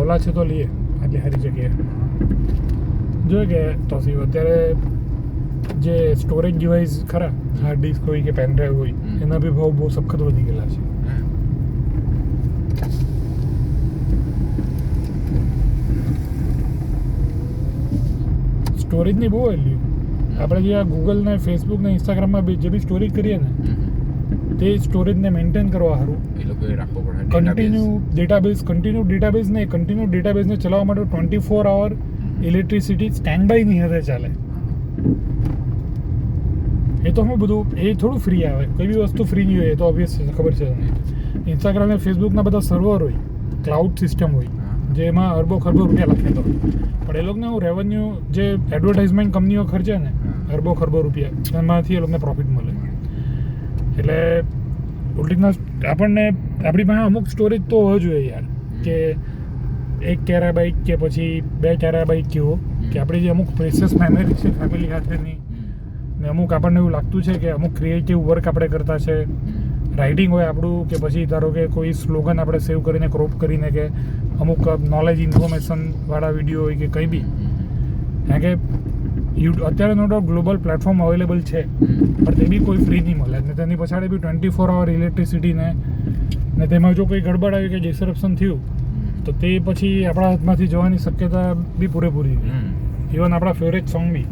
ઓલા છે તો લઈએ આટલી સારી જગ્યાએ. જોઈએ કે તો અત્યારે જે સ્ટોરેજ ડિવાઇસ ખરા, હાર્ડ ડિસ્ક હોય કે પેન ડ્રાઈવ હોય, એના બી ભાવ બહુ સખત વધી ગયેલા છે. સ્ટોરેજની બહુ વેલ્યુ. આપણે જે આ ગૂગલ ને ફેસબુક ને ઇન્સ્ટાગ્રામમાં બી જે બી સ્ટોરેજ કરીએ ને, તે સ્ટોરેજને મેન્ટેન કરવા સારું એ લોકોએ રાખવો પડે. કન્ટિન્યુ ડેટાબેઝને ચલાવવા માટે 24 અવર ઇલેક્ટ્રિસિટી સ્ટેન્ડ બાય ની હાથે ચાલે. એ તો હું બધું એ થોડું ફ્રી આવે, કોઈ બી વસ્તુ ફ્રી નહીં હોય, એ તો ઓબ્વિયસ છે, ખબર છે તમને. ઇન્સ્ટાગ્રામ અને ફેસબુકના બધા સર્વર હોય, ક્લાઉડ સિસ્ટમ હોય, જેમાં અરબો ખરબો રૂપિયા લખેલો હોય, પણ એ લોકોને હું રેવન્યુ જે એડવર્ટાઇઝમેન્ટ કંપનીઓ ખર્ચે ને અરબો ખરબો રૂપિયા, એમાંથી એ લોકોને પ્રોફિટ મળે. એટલે ઉલટીના આપણને આપણી પાસે અમુક સ્ટોરેજ તો હોવો જોઈએ યાર, કે 1 ટેરાબાઇટ કે પછી 2 ટેરાબાઇટ કેવો, કે આપણી જે અમુક પ્રેશિયસ મેમરી છે ફેમિલી સાથેની, ને અમુક આપણને એવું લાગતું છે કે અમુક ક્રિએટિવ વર્ક આપણે કરતા છે, રાઇટિંગ હોય આપણું, કે પછી ધારો કે કોઈ સ્લોગન આપણે સેવ કરીને ક્રોપ કરીને, કે અમુક નોલેજ ઇન્ફોર્મેશનવાળા વિડીયો હોય કે કંઈ બી. કારણ કે અત્યારે no doubt global platform available છે, પણ તે બી કોઈ ફ્રી નહીં મળે, ને તેની પછાડી બી 24 અવર ઇલેક્ટ્રિસિટીને તેમાં જો કોઈ ગડબડ આવી કે ડિસરપ્શન થયું તો તે પછી આપણા હાથમાંથી જવાની શક્યતા બી પૂરેપૂરી છે. ઇવન આપણા ફેવરેટ સોંગ બી.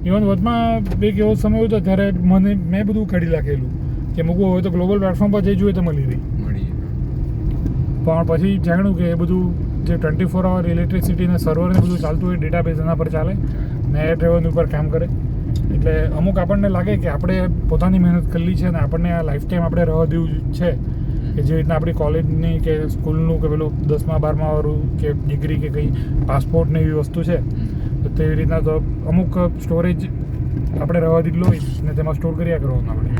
ઇવન વચમાં એક એવો સમય હતો ત્યારે મેં બધું કાઢી નાખેલું કે મૂકવું હોય તો ગ્લોબલ પ્લેટફોર્મ પર જઈ જોઈએ તો મળી રહી, પણ પછી જાણ્યું કે એ બધું જે 24 અવર ઇલેક્ટ્રિસિટીને સર્વરને બધું ચાલતું હોય, ડેટાબેઝ એના પર ચાલે, નેટ રેવન્યુ પર કામ કરે. એટલે અમુક આપણને લાગે કે આપણે પોતાની મહેનત કરેલી છે ને આપણને આ લાઈફ ટાઈમ આપણે રહેવા દેવું છે, કે જે રીતના આપણી કોલેજની કે સ્કૂલનું કે પેલું 10મા 12મા વાળું કે ડિગ્રી કે કંઈ પાસપોર્ટ ને એવી વસ્તુ છે, તો તેવી રીતના તો અમુક સ્ટોરેજ આપણે રહેવા દીધું હોય ને તેમાં સ્ટોર કર્યા કરવાનું આપણે.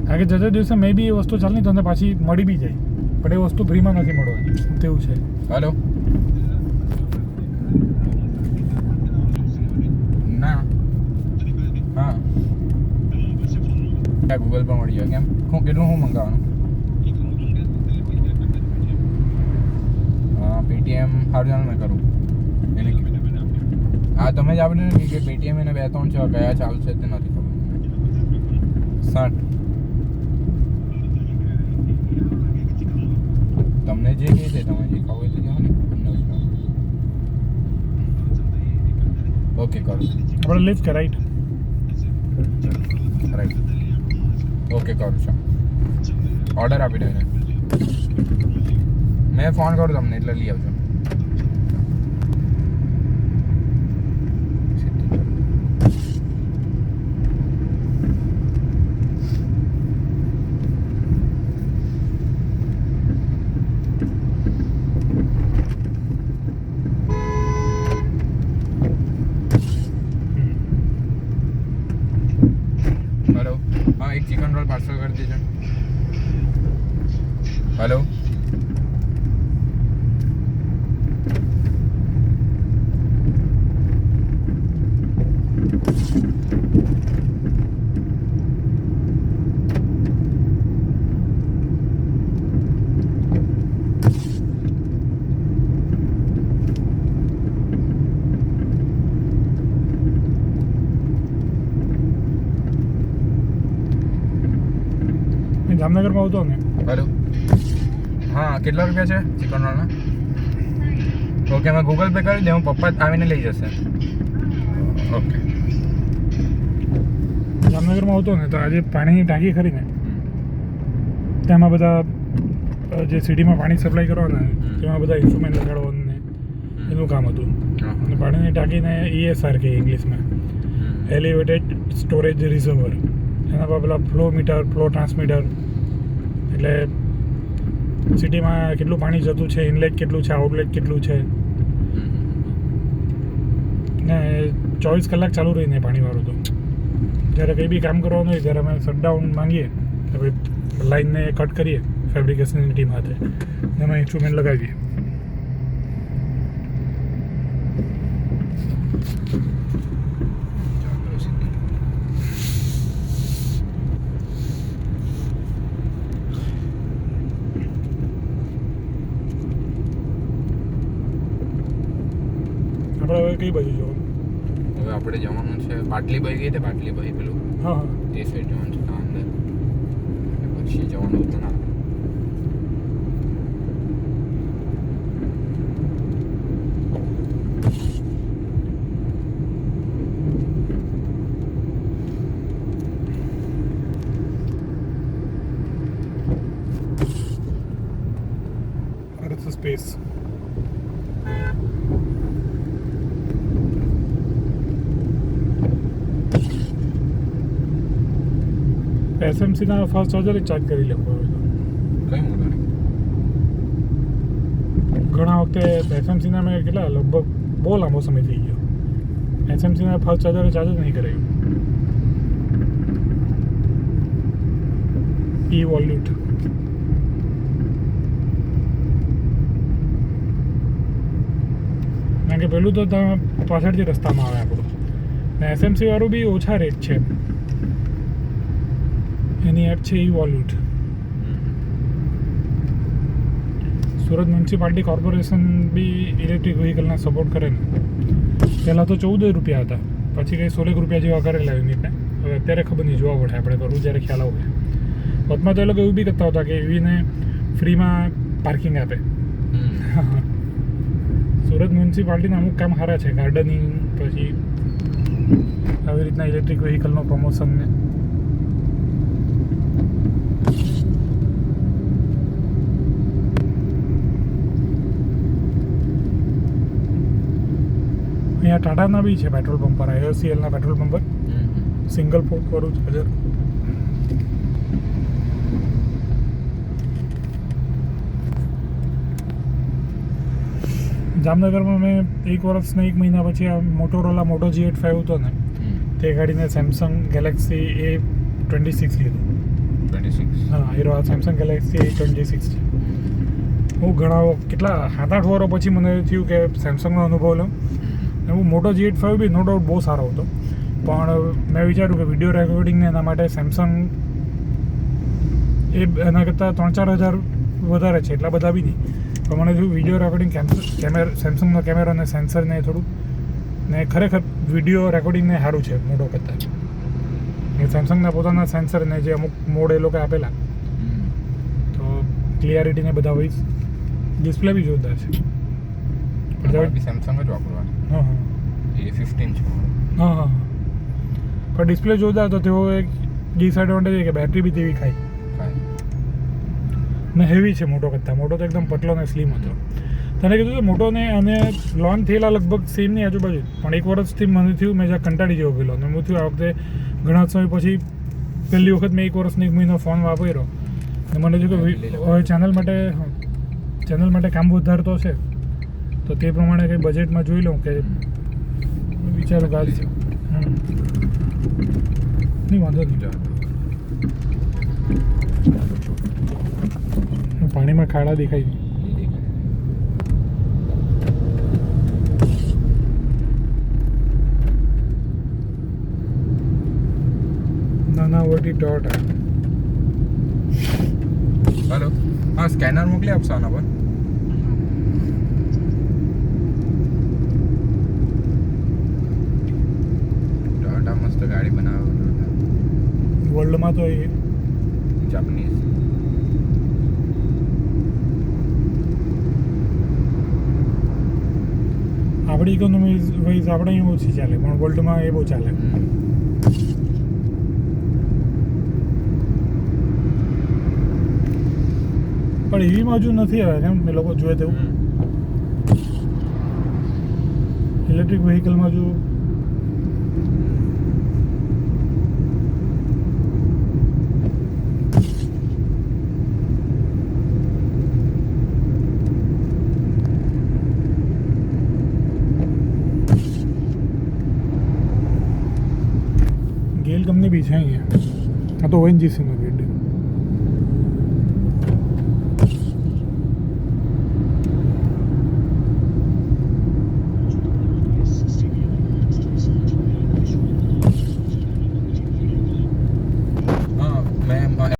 કારણ કે જતે દિવસે મે બી એ વસ્તુ ચાલે નહીં તો પાછી મળી બી જાય, પણ એ વસ્તુ ફ્રીમાં નથી મળવાની, તેવું છે. હેલો ના હા ગૂગલ પર મળી જાય. કેમ કેટલું શું મંગાવવાનું? હા પેટીએમ સારું ચાલ મેં કરું એને. હા તમે જ આપણે ને કે પેટીએમ એને 2-3 છે, કયા ચાલશે તે નથી ખબર. 60 તમને જે કહે છે, તમે જે ખાવ તો જાઓ ને. ઓકે કરું. આપણે લિફ્ટ કે રાઈટ ઓકે કરું છું. ઓર્ડર આપી દઉં ને, મેં ફોન કરું તમને એટલે લઈ આવજો. હેલો હા, એક ચિકન રોલ પાર્સલ કરી દેજો. હેલો જામનગરમાં આવતો ને. હેલો હા, કેટલા રૂપિયા છે ચિકન રોલના? ઓકે મેં ગૂગલ પે કરી દે, હું પપ્પા આવીને લઈ જશે. ઓકે જામનગરમાં આવતો ને તો આજે પાણીની ટાંકી ખરી ને, તેમાં બધા જે સિટીમાં પાણી સપ્લાય કરવાના, તેમાં બધા ઇન્સ્ટ્રુમેન્ટ લગાડવાનું ને એનું કામ હતું. અને પાણીની ટાંકીને ESR કે ઇંગ્લિશમાં એલિવેટેડ સ્ટોરેજ રિઝર્વર, એના પર પેલા ફ્લો મીટર, ફ્લો ટ્રાન્સમીટર, એટલે સિટીમાં કેટલું પાણી જતું છે, ઇનલેટ કેટલું છે, આઉટલેટ કેટલું છે, ને 24 કલાક ચાલુ રહીને પાણીવાળું. તો જ્યારે કંઈ બી કામ કરવાનું હોય ત્યારે અમે શટડાઉન માંગીએ, તો ભાઈ લાઈનને કટ કરીએ ફેબ્રિકેશનની ટીમ હાથે, એમાં ઇન્સ્ટ્રુમેન્ટ લગાવીએ. હવે કઈ બાજુ જવાનું? હવે આપણે જવાનું છે પાટલીભાઈ ગઈ તે પાટલીભાઈ પેલું હા હા એ સાઈડ જવાનું છે ત્યાં અંદર અને પછી જવાનું હતું ના it's a space. એસએમસી ના ફાસ્ટ ચાર્જર ચાર્જ કરી લેવું હવે તો. કઈ મોટો નહીં ઘણા વખતે એસએમસીના મેં કેટલા લગભગ બહુ લાંબો સમય થઈ ગયો એસએમસીના ફાસ્ટ ચાર્જર ચાર્જ જ નહીં કરાયું. ઈ વોલ્યુટ કારણ કે પેલું તો તમે પાછળથી રસ્તામાં આવે આપણું ને એસએમસી વાળું બી ઓછા રેટ છે. એની એપ છે ઈ વોલ્યુટ. સુરત મ્યુનિસિપાલિટી કોર્પોરેશન બી ઇલેક્ટ્રિક વ્હીકલને સપોર્ટ કરે ને. પહેલાં તો 14 રૂપિયા હતા પછી કંઈ 16 રૂપિયા જેવા કરેલા યુનિટને. હવે અત્યારે ખબર નહીં જોવા પડે આપણે કરવું જ્યારે ખ્યાલ આવે. વચમાં તો એ લોકો એવું બી કરતા હતા કે એવીને ફ્રીમાં પાર્કિંગ આપે. સુરત મ્યુનિસિપાલિટીના અમુક કામ સારા છે ગાર્ડનિંગ પછી આવી રીતના ઇલેક્ટ્રિક વ્હીકલનું પ્રમોશન ને અહીંયા ટાટાના બી છે પેટ્રોલ પંપ પર IOCLના પેટ્રોલ પંપ પર સિંગલ પોર્ટ વાળું ચાર્જર. જામનગરમાં મેં 1 વર્ષના 1 મહિના પછી આ મોટોરોલા મોટો G85 હતો ને તે ગાડીને સેમસંગ ગેલેક્સી A26 લીધું. 26 હા હીરો આ સેમસંગ ગેલેક્સી A26 છે. હું ઘણા કેટલા 7-8 વર્ષ પછી મને થયું કે સેમસંગનો અનુભવ લઉં. હું મોટો G85 બી નો ડાઉટ બહુ સારો હતો પણ મેં વિચાર્યું કે વિડીયો રેકોર્ડિંગને એના માટે સેમસંગ એ એના કરતાં 3-4 હજાર વધારે છે એટલા બધા બી નહીં. પણ મને થયું વિડીયો રેકોર્ડિંગ સેમસંગનો કેમેરા અને સેન્સર ને થોડું ને ખરેખર વિડીયો રેકોર્ડિંગને સારું છે મોટો કરતાં. એ સેમસંગના પોતાના સેન્સર ને જે અમુક મોડ એ લોકો આપેલા તો ક્લિયરિટી ને બધા વોઇસ ડિસ્પ્લે બી જોરદાર છે. સેમસંગ જ વાપરવાનું. હા હા A15 છે. હા હા પણ ડિસ્પ્લે જોરદાર તો તેઓ એક ડિસએડવાન્ટેજ કે બેટરી બી તેવી ખાય ને હેવી છે મોટો કરતાં. મોટો તો એકદમ પતલો ને સ્લીમ હતો. તને કીધું કે મોટો ને અને લોન થયેલા લગભગ સેમની આજુબાજુ પણ 1 વર્ષથી મને થયું મેં જ્યાં કંટાળી જેવો ગયેલો અને હું થયું આ વખતે ઘણા સમય પછી પહેલી વખત મેં 1 વર્ષનો 1 મહિનો ફોન વાપર્યો અને મને થયું કે હવે ચેનલ માટે કામ વધારતો છે તો તે પ્રમાણે કંઈ બજેટમાં જોઈ લઉં કે વિચારો ગાજ છે. નહીં વાંધો નહીં. પાણીમાં ખાડા દેખાય છે. નાનાવટી ડોટ. હેલો હા સ્કેનર મોકલી આપશો આના પર. ટોયોટા મસ્ત ગાડી બનાવે વર્લ્ડમાં તો એ જાપાનીઝ. આપણી ઇકોનોમી વાઇઝ આપણે અહીં ઓછી ચાલે પણ વર્લ્ડમાં એ બહુ ચાલે. પણ એવીમાં હજુ નથી આવે કેમ એ લોકો જોઈએ તેવું. ઇલેક્ટ્રિક વ્હીકલમાં હજુ ગેલ કંપની બી છે અહીંયા. આ તો ONGC નો